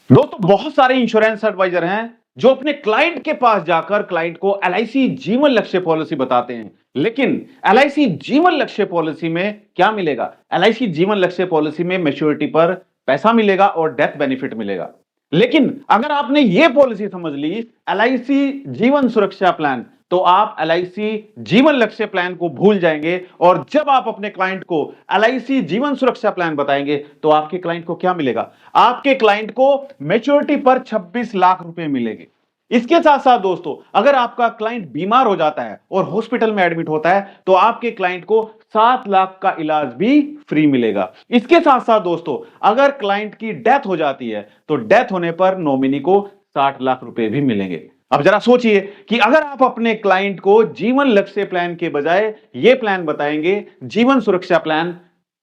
दोस्तों बहुत सारे इंश्योरेंस एडवाइजर हैं जो अपने क्लाइंट के पास जाकर क्लाइंट को एलआईसी जीवन लक्ष्य पॉलिसी बताते हैं। लेकिन एलआईसी जीवन लक्ष्य पॉलिसी में क्या मिलेगा? एलआईसी जीवन लक्ष्य पॉलिसी में मैच्योरिटी पर पैसा मिलेगा और डेथ बेनिफिट मिलेगा। लेकिन अगर आपने यह पॉलिसी समझ ली एलआईसी जीवन सुरक्षा प्लान, तो आप एलआईसी जीवन लक्ष्य प्लान को भूल जाएंगे। और जब आप अपने क्लाइंट को एलआईसी जीवन सुरक्षा प्लान बताएंगे तो आपके क्लाइंट को क्या मिलेगा? आपके क्लाइंट को मैच्योरिटी पर 26 लाख रुपए मिलेंगे। इसके साथ साथ दोस्तों, अगर आपका क्लाइंट बीमार हो जाता है और हॉस्पिटल में एडमिट होता है तो आपके क्लाइंट को 7 लाख का इलाज भी फ्री मिलेगा। इसके साथ साथ दोस्तों, अगर क्लाइंट की डेथ हो जाती है तो डेथ होने पर नॉमिनी को 60 लाख रुपए भी मिलेंगे। अब जरा सोचिए कि अगर आप अपने क्लाइंट को जीवन लक्ष्य प्लान के बजाय यह प्लान बताएंगे, जीवन सुरक्षा प्लान,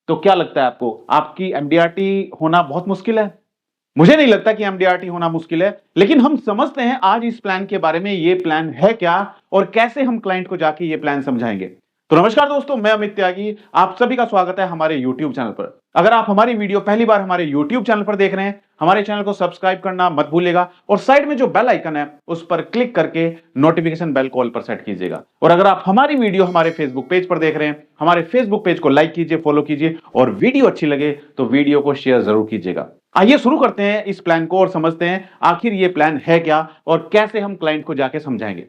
तो क्या लगता है आपको? आपकी एमडीआरटी होना बहुत मुश्किल है? मुझे नहीं लगता कि एमडीआरटी होना मुश्किल है। लेकिन हम समझते हैं आज इस प्लान के बारे में, ये प्लान है क्या और कैसे हम क्लाइंट को जाके ये प्लान समझाएंगे। तो नमस्कार दोस्तों, मैं अमित त्यागी, आप सभी का स्वागत है हमारे YouTube चैनल पर। अगर आप हमारी वीडियो पहली बार हमारे YouTube चैनल पर देख रहे हैं, हमारे चैनल को सब्सक्राइब करना मत भूलिएगा और साइड में जो बेल आइकन है उस पर क्लिक करके नोटिफिकेशन बेल कॉल पर सेट कीजिएगा। और अगर आप हमारी वीडियो हमारे फेसबुक पेज पर देख रहे हैं, हमारे फेसबुक पेज को लाइक कीजिए, फॉलो कीजिए और वीडियो अच्छी लगे तो वीडियो को शेयर जरूर कीजिएगा। आइए शुरू करते हैं इस प्लान को और समझते हैं आखिर ये प्लान है क्या और कैसे हम क्लाइंट को जाके समझाएंगे।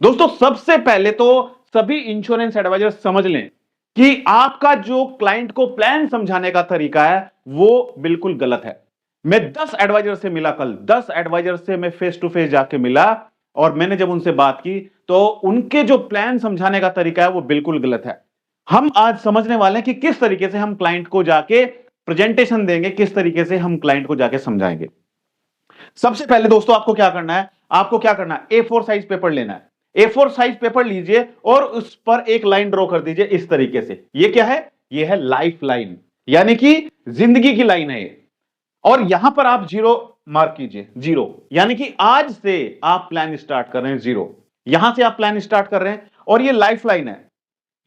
दोस्तों सबसे पहले तो सभी इंश्योरेंस एडवाइजर समझ लें कि आपका जो क्लाइंट को प्लान समझाने का तरीका है वो बिल्कुल गलत है। मैं 10 एडवाइजर से मिला, कल 10 एडवाइजर से मैं फेस टू फेस जाके मिला और मैंने जब उनसे बात की तो उनके जो प्लान समझाने का तरीका है वो बिल्कुल गलत है। हम आज समझने वाले हैं कि किस तरीके से हम क्लाइंट को जाके प्रेजेंटेशन देंगे, किस तरीके से हम क्लाइंट को जाके समझाएंगे। सबसे पहले दोस्तों आपको क्या करना है? आपको क्या करना है? A4 साइज पेपर लेना है। A4 साइज पेपर लीजिए और उस पर एक लाइन ड्रॉ कर दीजिए इस तरीके से। ये क्या है? ये है लाइफ लाइन, यानी कि जिंदगी की लाइन है ये। और यहां पर आप जीरो मार्क कीजिए, जीरो, यानी कि आज से आप प्लान स्टार्ट कर रहे हैं, जीरो। यहां से आप प्लान स्टार्ट कर रहे हैं और ये लाइफ लाइन है,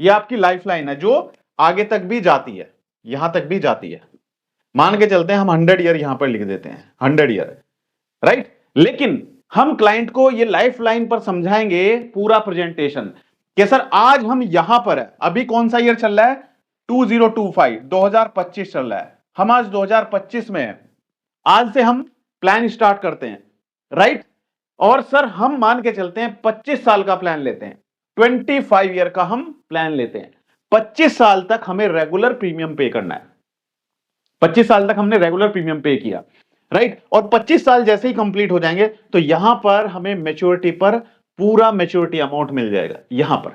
ये आपकी लाइफ लाइन है जो आगे तक भी जाती है, यहां तक भी जाती है। मान के चलते हैं हम 100 ईयर यहां पर लिख देते हैं, 100 ईयर, राइट। लेकिन हम क्लाइंट को ये लाइफ लाइन पर समझाएंगे पूरा प्रेजेंटेशन कि सर आज हम यहां पर है, अभी कौन सा ईयर चल रहा है? 2025, 2025 चल रहा है। हम आज 2025 में है, आज से हम प्लान स्टार्ट करते हैं, राइट। और सर हम मान के चलते हैं 25 साल का प्लान लेते हैं, 25 ईयर का हम प्लान लेते हैं। 25 साल तक हमें रेगुलर प्रीमियम पे करना है। 25 साल तक हमने रेगुलर प्रीमियम पे किया, राइट। और 25 साल जैसे ही कंप्लीट हो जाएंगे तो यहां पर हमें मैच्योरिटी पर पूरा मैच्योरिटी अमाउंट मिल जाएगा। यहां पर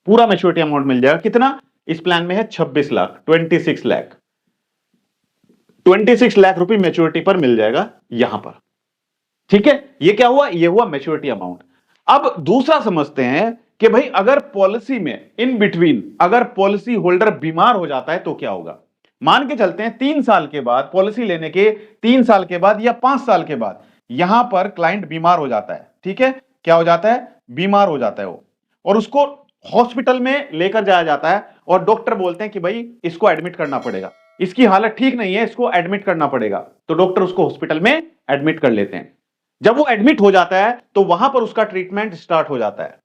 पूरा मैच्योरिटी अमाउंट मिल जाएगा। कितना इस प्लान में है? 26 लाख, 26 लाख, 26 लाख रुपए मैच्योरिटी पर मिल जाएगा यहां पर। ठीक है, ये क्या हुआ? ये हुआ मैच्योरिटी अमाउंट। अब दूसरा समझते हैं कि भाई अगर पॉलिसी में इन बिटवीन अगर पॉलिसी होल्डर बीमार हो जाता है तो क्या होगा? मान के चलते हैं 3 साल के बाद, पॉलिसी लेने के 3 साल के बाद या 5 साल के बाद यहां पर क्लाइंट बीमार हो जाता है। ठीक है, क्या हो जाता है? बीमार हो जाता है वो, और उसको हॉस्पिटल में लेकर जाया जाता है और डॉक्टर बोलते हैं कि भाई इसको एडमिट करना पड़ेगा, इसकी हालत ठीक नहीं है, इसको एडमिट करना पड़ेगा। तो डॉक्टर उसको हॉस्पिटल में एडमिट कर लेते हैं। जब वो एडमिट हो जाता है तो वहां पर उसका ट्रीटमेंट स्टार्ट हो जाता है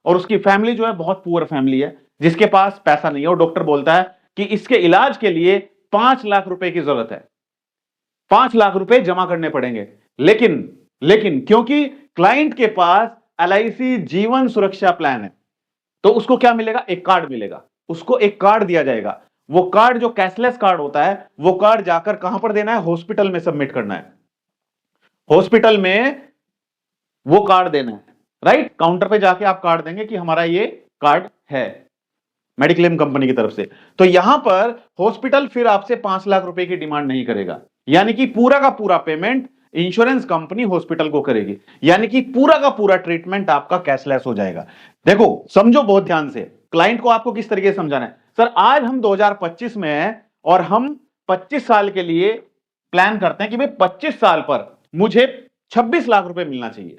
और उसकी फैमिली जो है बहुत पुअर फैमिली है, जिसके पास पैसा नहीं है, और डॉक्टर बोलता है कि इसके इलाज के लिए 5 लाख रुपए की जरूरत है, 5 लाख रुपए जमा करने पड़ेंगे। लेकिन क्योंकि क्लाइंट के पास एलआईसी जीवन सुरक्षा प्लान है तो उसको क्या मिलेगा? एक कार्ड मिलेगा, उसको एक कार्ड दिया जाएगा। वो कार्ड जो कैशलेस कार्ड होता है, वो कार्ड जाकर कहां पर देना है? हॉस्पिटल में सबमिट करना है। हॉस्पिटल में वो कार्ड देना है, राइट। काउंटर पे जाके आप कार्ड देंगे कि हमारा ये कार्ड है मेडिक्लेम कंपनी की तरफ से। तो यहां पर हॉस्पिटल फिर आपसे 5 लाख रुपए की डिमांड नहीं करेगा, यानी कि पूरा का पूरा पेमेंट इंश्योरेंस कंपनी हॉस्पिटल को करेगी, यानी कि पूरा का पूरा ट्रीटमेंट आपका कैशलेस हो जाएगा। देखो समझो बहुत ध्यान से, क्लाइंट को आपको किस तरीके से समझाना है। सर आज हम 2025 में हैं और हम 25 साल के लिए प्लान करते हैं कि भाई 25 साल पर मुझे 26 लाख रुपए मिलना चाहिए,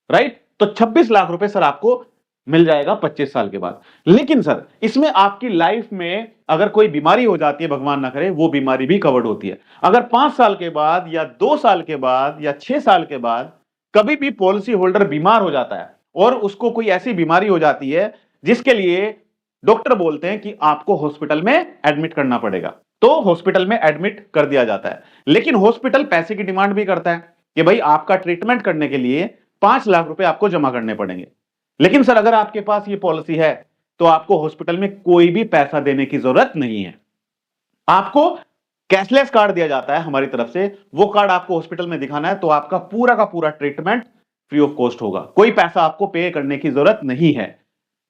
राइट। तो 26 लाख रुपए सर आपको मिल जाएगा 25 साल के बाद। लेकिन सर इसमें आपकी लाइफ में अगर कोई बीमारी हो जाती है, भगवान ना करे, वो बीमारी भी कवर्ड होती है। अगर 5 साल के बाद या 2 साल के बाद या 6 साल के बाद कभी भी पॉलिसी होल्डर बीमार हो जाता है और उसको कोई ऐसी बीमारी हो जाती है जिसके लिए डॉक्टर बोलते हैं कि आपको हॉस्पिटल में एडमिट करना पड़ेगा, तो हॉस्पिटल में एडमिट कर दिया जाता है। लेकिन हॉस्पिटल पैसे की डिमांड भी करता है कि भाई आपका ट्रीटमेंट करने के लिए 5 लाख रुपए आपको जमा करने पड़ेंगे। लेकिन सर अगर आपके पास ये पॉलिसी है तो आपको हॉस्पिटल में कोई भी पैसा देने की जरूरत नहीं है। आपको कैशलेस कार्ड दिया जाता है हमारी तरफ से, वो कार्ड आपको हॉस्पिटल में दिखाना है तो आपका पूरा का पूरा ट्रीटमेंट फ्री ऑफ कॉस्ट होगा, कोई पैसा आपको पे करने की जरूरत नहीं है।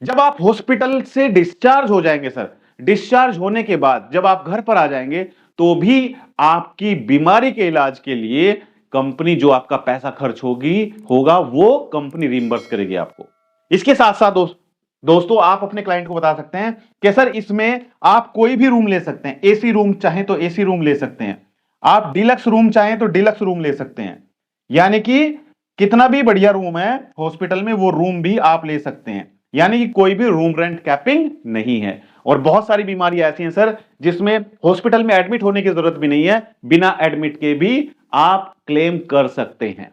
जब आप हॉस्पिटल से डिस्चार्ज हो जाएंगे सर, डिस्चार्ज होने के बाद जब आप घर पर आ जाएंगे तो भी आपकी बीमारी के इलाज के लिए कंपनी जो आपका पैसा खर्च होगा वो कंपनी रिइंबर्स करेगी आपको। इसके साथ साथ दोस्तों आप अपने क्लाइंट को बता सकते हैं कि सर इसमें आप कोई भी रूम ले सकते हैं, एसी रूम चाहें तो एसी रूम ले सकते हैं, आप डिलक्स रूम चाहें तो डिलक्स रूम ले सकते हैं, यानी कि कितना भी बढ़िया रूम है हॉस्पिटल में वो रूम भी आप ले सकते हैं, यानी कि कोई भी रूम रेंट कैपिंग नहीं है। और बहुत सारी बीमारी ऐसी हैं सर जिसमें हॉस्पिटल में एडमिट होने की जरूरत भी नहीं है, बिना एडमिट के भी आप क्लेम कर सकते हैं,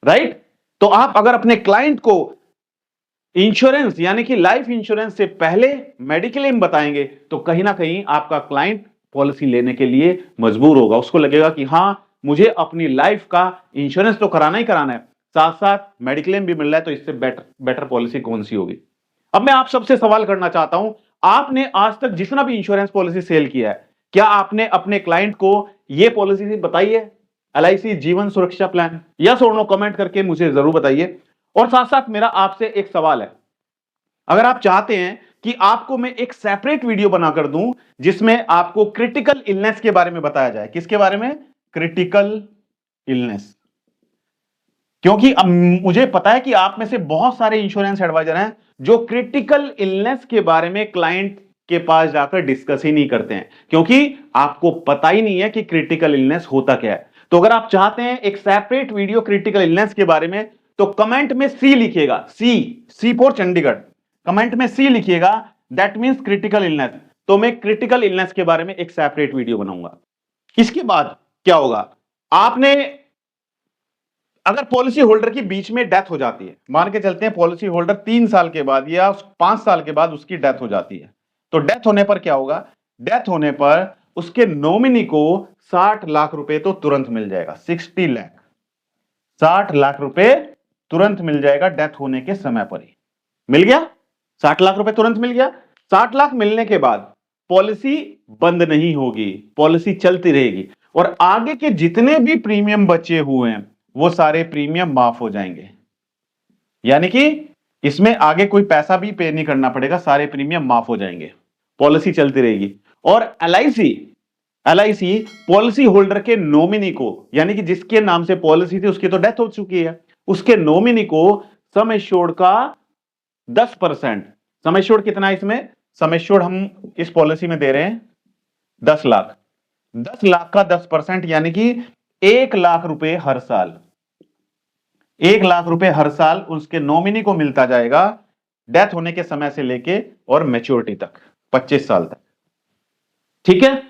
राइट। तो आप अगर अपने क्लाइंट को इंश्योरेंस यानी कि लाइफ इंश्योरेंस से पहले मेडिक्लेम बताएंगे तो कहीं ना कहीं आपका क्लाइंट पॉलिसी लेने के लिए मजबूर होगा। उसको लगेगा कि हां मुझे अपनी लाइफ का इंश्योरेंस तो कराना ही कराना है, साथ साथ मेडिक्लेम भी मिल रहा है, तो इससे बेटर पॉलिसी कौन सी होगी। अब मैं आप सबसे सवाल करना चाहता हूं, आपने आज तक जितना भी इंश्योरेंस पॉलिसी सेल किया है, क्या आपने अपने क्लाइंट को यह पॉलिसी बताई है, एलआईसी जीवन सुरक्षा प्लान? यस और नो कमेंट करके मुझे जरूर बताइए। और साथ साथ मेरा आपसे एक सवाल है, अगर आप चाहते हैं कि आपको मैं एक सेपरेट वीडियो बनाकर दूं जिसमें आपको क्रिटिकल इलनेस के बारे में बताया जाए, किसके बारे में? Critical illness. क्योंकि अब मुझे पता है कि आप में से बहुत सारे इंश्योरेंस एडवाइजर हैं जो क्रिटिकल इलनेस के बारे में क्लाइंट के पास जाकर डिस्कस ही नहीं करते हैं, क्योंकि आपको पता ही नहीं है कि क्रिटिकल इलनेस होता क्या है। तो अगर आप चाहते हैं एक सेपरेट वीडियो क्रिटिकल इलनेस के बारे में, तो कमेंट में सी लिखिएगा, सी फॉर चंडीगढ़, कमेंट में सी लिखिएगा, दैट मींस क्रिटिकल इलनेस। तो मैं क्रिटिकल इलनेस के बारे में एक सेपरेट वीडियो बनाऊंगा। इसके बाद क्या होगा, आपने अगर पॉलिसी होल्डर की बीच में डेथ हो जाती है, मान के चलते हैं पॉलिसी होल्डर 3 साल के बाद या 5 साल के बाद उसकी डेथ हो जाती है, तो डेथ होने पर क्या होगा? डेथ होने पर उसके नॉमिनी को 60 लाख रुपए तो तुरंत मिल जाएगा, 60 लाख, 60 लाख रुपए तुरंत मिल जाएगा डेथ होने के समय पर ही। मिल गया 60 लाख रुपए, तुरंत मिल गया। 60 लाख मिलने के बाद पॉलिसी बंद नहीं होगी, पॉलिसी चलती रहेगी और आगे के जितने भी प्रीमियम बचे हुए हैं वो सारे प्रीमियम माफ हो जाएंगे, यानी कि इसमें आगे कोई पैसा भी पे नहीं करना पड़ेगा, सारे प्रीमियम माफ हो जाएंगे, पॉलिसी चलती रहेगी। और एलआईसी पॉलिसी होल्डर के नॉमिनी को, यानी कि जिसके नाम से पॉलिसी थी उसकी तो डेथ हो चुकी है, उसके नॉमिनी को सम एश्योर्ड का 10%, सम एश्योर्ड कितना है इसमें? सम एश्योर्ड हम इस पॉलिसी में दे रहे हैं 10 लाख, 10 लाख का 10% यानी कि 1 लाख रुपए हर साल, 1 लाख रुपए हर साल उसके नॉमिनी को मिलता जाएगा डेथ होने के समय से लेके और मैच्योरिटी तक, 25 साल तक। ठीक है,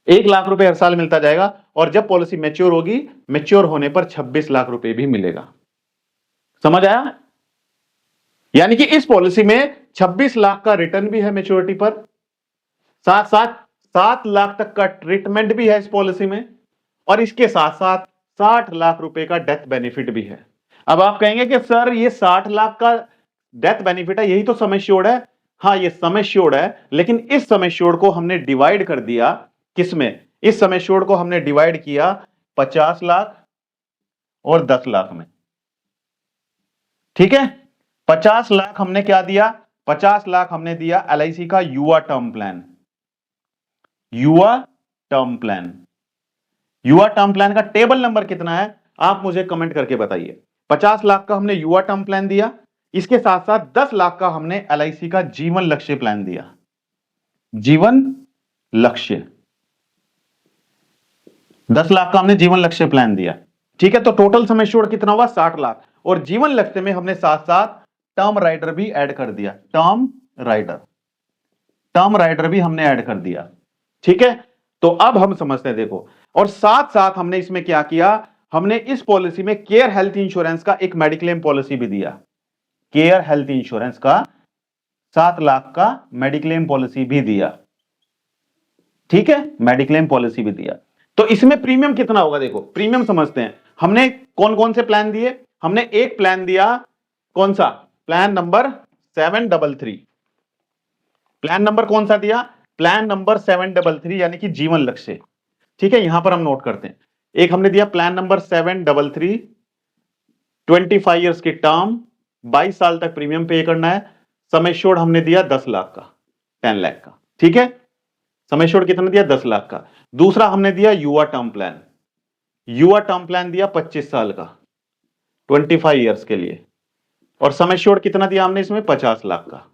1 लाख रुपए हर साल मिलता जाएगा और जब पॉलिसी मैच्योर होगी, मैच्योर होने पर 26 लाख रुपए भी मिलेगा। समझ आया? यानी कि इस पॉलिसी में 26 लाख का रिटर्न भी है मैच्योरिटी पर, साथ साथ 7 लाख तक का ट्रीटमेंट भी है इस पॉलिसी में, और इसके साथ साथ 60 लाख रुपए का डेथ बेनिफिट भी है। अब आप कहेंगे कि सर ये 60 लाख का डेथ बेनिफिट है, यही तो सम एश्योर्ड है। हाँ, ये सम एश्योर्ड है, लेकिन इस सम एश्योर्ड को हमने डिवाइड कर दिया किसमें? इस सम एश्योर्ड को हमने डिवाइड किया 50 लाख और 10 लाख में। ठीक है, 50 लाख हमने क्या दिया? 50 लाख हमने दिया एलआईसी का युवा टर्म प्लान, युवा टर्म प्लान। युवा टर्म प्लान का टेबल नंबर कितना है आप मुझे कमेंट करके बताइए। 50 लाख का हमने युवा टर्म प्लान दिया, इसके साथ साथ 10 लाख का हमने एलआईसी का जीवन लक्ष्य प्लान दिया, जीवन लक्ष्य 10 लाख का हमने जीवन लक्ष्य प्लान दिया। ठीक है, तो टोटल सम एश्योर्ड कितना हुआ? 60 लाख, और जीवन लक्ष्य में हमने साथ साथ टर्म राइडर भी ऐड कर दिया, टर्म राइडर भी हमने ऐड कर दिया। ठीक है, तो अब हम समझते हैं, देखो, और साथ साथ हमने इसमें क्या किया, हमने इस पॉलिसी में केयर हेल्थ इंश्योरेंस का एक मेडिक्लेम पॉलिसी भी दिया, केयर हेल्थ इंश्योरेंस का 7 लाख का मेडिक्लेम पॉलिसी भी दिया। ठीक है, मेडिक्लेम पॉलिसी भी दिया। तो इसमें प्रीमियम कितना होगा, देखो प्रीमियम समझते हैं। हमने कौन कौन से प्लान दिए, हमने एक प्लान दिया, कौन सा, प्लान नंबर 733। प्लान नंबर कौन सा दिया, प्लान नंबर 733, यानी कि जीवन लक्ष्य। ठीक है, यहां पर हम नोट करते हैं, एक हमने दिया प्लान नंबर 733, 25 ईयर्स की टर्म, 22 साल तक प्रीमियम पे करना है, सम एश्योर्ड हमने दिया 10 लाख का, 10 लाख का। ठीक है, सम एश्योर्ड कितना दिया, 10 लाख का। दूसरा हमने दिया युवा टर्म प्लान, युवा टर्म प्लान दिया 25 साल का, 25 ईयर्स के लिए, और सम एश्योर्ड कितना दिया हमने इसमें, 50 लाख का,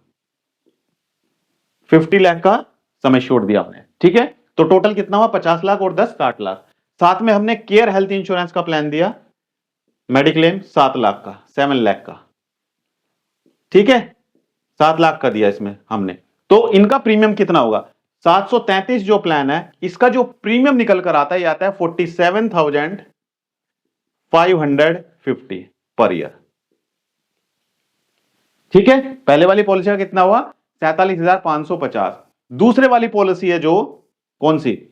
50 लाख का सम एश्योर्ड दिया हमने। ठीक है, तो टोटल कितना हुआ, 50 लाख और 10, 60 लाख। साथ में हमने केयर हेल्थ इंश्योरेंस का प्लान दिया, मेडिक्लेम 7 लाख का, 7 लाख का। ठीक है, 7 लाख का दिया इसमें हमने। तो इनका प्रीमियम कितना होगा, 733 जो प्लान है, इसका जो प्रीमियम निकल कर आता है, ये आता है 47,550 पर ईयर। ठीक है, पहले वाली पॉलिसी का कितना हुआ, 47,550। दूसरे वाली पॉलिसी है जो कौन सी,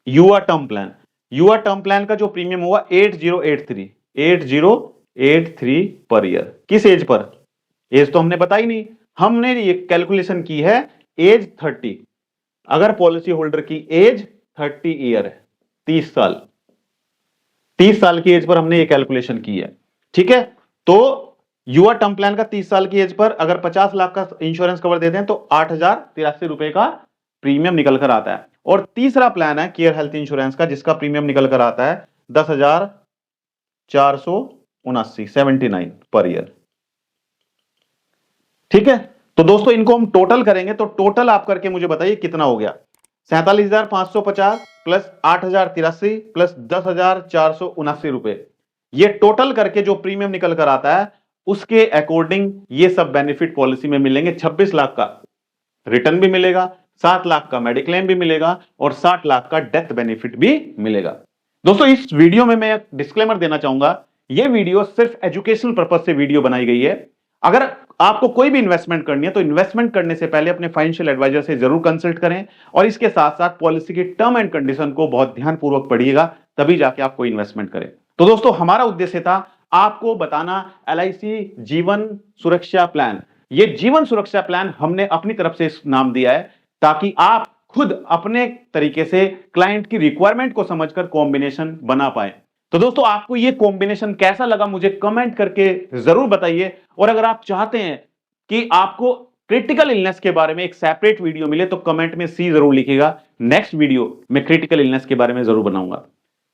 युवा टर्म प्लान, युवा टर्म प्लान का जो प्रीमियम हुआ 8083 पर ईयर। किस एज पर, एज तो हमने बताई नहीं, हमने ये कैलकुलेशन की है एज 30। अगर पॉलिसी होल्डर की एज 30 ईयर है, 30 साल, 30 साल की एज पर हमने ये कैलकुलेशन की है। ठीक है, तो युवा टर्म प्लान का 30 साल की एज पर अगर 50 लाख का इंश्योरेंस कवर देते हैं तो 8,083 रुपए का प्रीमियम निकल कर आता है। और तीसरा प्लान है केयर हेल्थ इंश्योरेंस का, जिसका प्रीमियम निकल कर आता है 10,479, 79 पर ईयर। ठीक है, तो दोस्तों इनको हम टोटल करेंगे, तो टोटल आप करके मुझे बताइए कितना हो गया, 47,550 प्लस 8,083 प्लस 10,479 रुपए। ये टोटल करके जो प्रीमियम निकल कर आता है, उसके अकॉर्डिंग ये सब बेनिफिट पॉलिसी में मिलेंगे। 26 लाख का रिटर्न भी मिलेगा, 7 लाख का मेडिक्लेम भी मिलेगा, और 60 लाख का डेथ बेनिफिट भी मिलेगा। दोस्तों इस वीडियो में मैं डिस्क्लेमर देना चाहूंगा, यह वीडियो सिर्फ एजुकेशनल पर्पज से वीडियो बनाई गई है। अगर आपको कोई भी इन्वेस्टमेंट करनी है तो इन्वेस्टमेंट करने से पहले अपने फाइनेंशियल एडवाइजर से जरूर कंसल्ट करें, और इसके साथ साथ पॉलिसी की टर्म एंड कंडीशन को बहुत ध्यानपूर्वक पढ़िएगा, तभी जाके आप कोई इन्वेस्टमेंट करें। तो दोस्तों हमारा उद्देश्य था आपको बताना एलआईसी जीवन सुरक्षा प्लान। ये जीवन सुरक्षा प्लान हमने अपनी तरफ से इस नाम दिया है, ताकि आप खुद अपने तरीके से क्लाइंट की रिक्वायरमेंट को समझकर कॉम्बिनेशन बना पाए। तो दोस्तों आपको ये कॉम्बिनेशन कैसा लगा मुझे कमेंट करके जरूर बताइए, और अगर आप चाहते हैं कि आपको क्रिटिकल इलनेस के बारे में एक सेपरेट वीडियो मिले तो कमेंट में सी जरूर लिखिएगा, नेक्स्ट वीडियो मैं क्रिटिकल इलनेस के बारे में जरूर बनाऊंगा।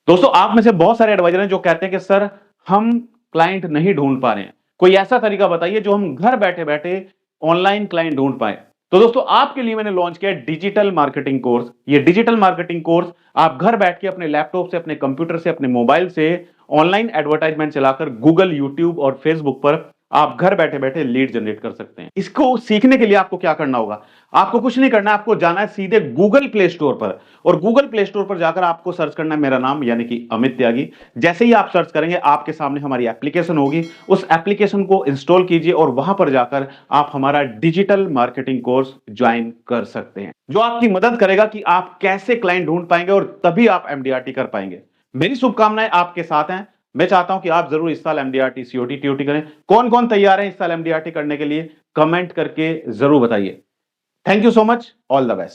दोस्तों आप में से बहुत सारे एडवाइजर हैं जो कहते हैं कि सर हम क्लाइंट नहीं ढूंढ पा रहे हैं, कोई ऐसा तरीका बताइए जो हम घर बैठे बैठे ऑनलाइन क्लाइंट ढूंढ पाए। तो दोस्तों आपके लिए मैंने लॉन्च किया डिजिटल मार्केटिंग कोर्स। ये डिजिटल मार्केटिंग कोर्स आप घर बैठ के अपने लैपटॉप से, अपने कंप्यूटर से, अपने मोबाइल से ऑनलाइन एडवर्टाइजमेंट चलाकर गूगल, यूट्यूब और फेसबुक पर आप घर बैठे बैठे लीड जनरेट कर सकते हैं। इसको सीखने के लिए आपको क्या करना होगा, आपको कुछ नहीं करना है, आपको जाना है सीधे गूगल प्ले स्टोर पर, और गूगल प्ले स्टोर पर जाकर आपको सर्च करना है मेरा नाम यानी कि अमित त्यागी। जैसे ही आप सर्च करेंगे आपके सामने हमारी एप्लीकेशन होगी, उस एप्लीकेशन को इंस्टॉल कीजिए और वहां पर जाकर आप हमारा डिजिटल मार्केटिंग कोर्स ज्वाइन कर सकते हैं, जो आपकी मदद करेगा कि आप कैसे क्लाइंट ढूंढ पाएंगे और तभी आप एमडीआरटी कर पाएंगे। मेरी शुभकामनाएं आपके साथ हैं। मैं चाहता हूं कि आप जरूर इस साल एमडीआरटी, सीओटी, टीओटी करें। कौन कौन तैयार है इस साल एमडीआरटी करने के लिए, कमेंट करके जरूर बताइए। Thank you so much, all the best.